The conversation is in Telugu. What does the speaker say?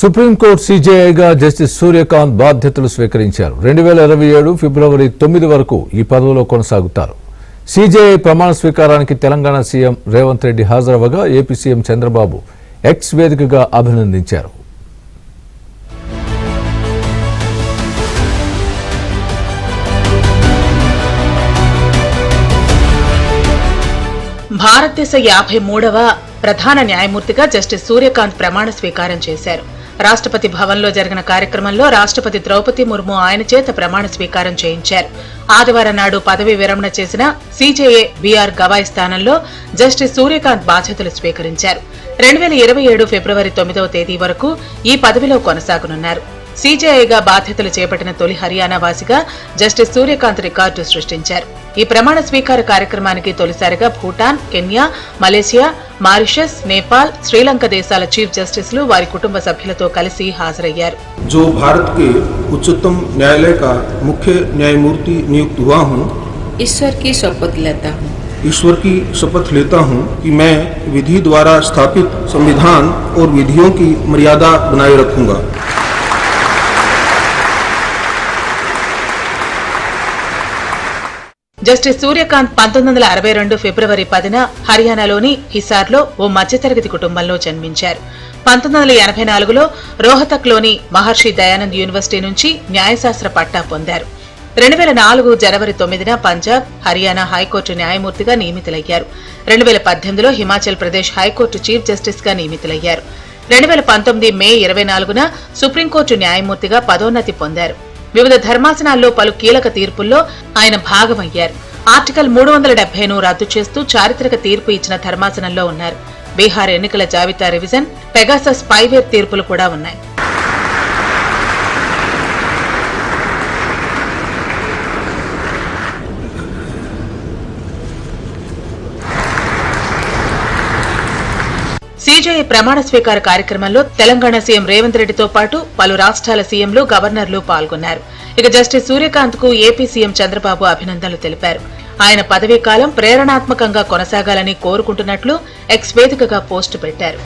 సుప్రీంకోర్టు సీజేఐగా జస్టిస్ సూర్యకాంత్ బాధ్యతలు స్వీకరించారు. 2027 ఫిబ్రవరి 9 వరకు ఈ పదవిలో కొనసాగుతారు. సీజేఐ ప్రమాణ స్వీకారానికి తెలంగాణ సీఎం రేవంత్ రెడ్డి హాజరవగా ఏపీ సీఎం చంద్రబాబు ఎక్స్ వేదికగా అభినందించారు. భారతదేశ 53వ ప్రధాన న్యాయమూర్తిగా జస్టిస్ సూర్యకాంత్ ప్రమాణ స్వీకారం చేశారు. రాష్ట్రపతి భవన్లో జరిగిన కార్యక్రమంలో రాష్ట్రపతి ద్రౌపది ముర్ము ఆయన చేత ప్రమాణ స్వీకారం చేయించారు. ఆదివారం నాడు పదవి విరమణ చేసిన సీజేఏ బీఆర్ గవాయ్ స్థానంలో జస్టిస్ సూర్యకాంత్ బాధ్యతలు స్వీకరించారు. 2027 ఫిబ్రవరి 9వ తేదీ వరకు ఈ పదవిలో కొనసాగనున్నారు. సీజేఐగా బాధ్యతలు చేపట్టిన తొలి హర్యానా వాసిగా జస్టిస్ సూర్యకాంత్ రికార్డు సృష్టించారు. ఈ ప్రమాణ స్వీకార కార్యక్రమానికి తొలిసారిగా Bhutan, Kenya, Malaysia, Mauritius, Nepal, Sri Lanka దేశాల చీఫ్ జస్టిస్లు వారి కుటుంబ సభ్యులతో కలిసి హాజరయ్యారు. जो भारत के उच्चतम न्यायालय का मुख्य न्यायमूर्ति नियुक्त हुआ हूँ, ईश्वर की शपथ लेता हूँ ईश्वर की शपथ लेता हूँ कि मैं विधि द्वारा स्थापित संविधान और विधियों की मर्यादा बनाए रखूंगा। జస్టిస్ సూర్యకాంత్ 1962 ఫిబ్రవరి 10న హర్యానాలోని హిసార్లో ఓ మధ్యతరగతి కుటుంబంలో జన్మించారు. 1984లో రోహతక్లోని మహర్షి దయానంద్ యూనివర్సిటీ నుంచి న్యాయశాస్త్ర పట్టా పొందారు. 2004 జనవరి 9న పంజాబ్, హర్యానా హైకోర్టు న్యాయమూర్తిగా నియమితులయ్యారు. 2018లో Himachal Pradesh high court chief justice గా నియమితులయ్యారు. 2019 మే 24న సుప్రీంకోర్టు న్యాయమూర్తిగా పదోన్నతి పొందారు. వివిధ ధర్మాసనాల్లో పలు కీలక తీర్పుల్లో ఆయన భాగమయ్యారు. ఆర్టికల్ 370ను రద్దు చేస్తూ చారిత్రక తీర్పు ఇచ్చిన ధర్మాసనంలో ఉన్నారు. బీహార్ ఎన్నికల జాబితా రివిజన్, పెగాసస్ స్పైవేర్ తీర్పులు కూడా ఉన్నాయి. సీజేఐ ప్రమాణ స్వీకార కార్యక్రమంలో తెలంగాణ సీఎం రేవంత్ రెడ్డితో పాటు పలు రాష్ట్రాల సీఎంలు, గవర్నర్లు పాల్గొన్నారు. ఇక జస్టిస్ సూర్యకాంత్ కు ఏపీ సీఎం చంద్రబాబు అభినందనలు తెలిపారు. ఆయన పదవీకాలం ప్రేరణాత్మకంగా కొనసాగాలని కోరుకుంటున్నట్లు ఎక్స్ వేదికగా పోస్టు పెట్టారు.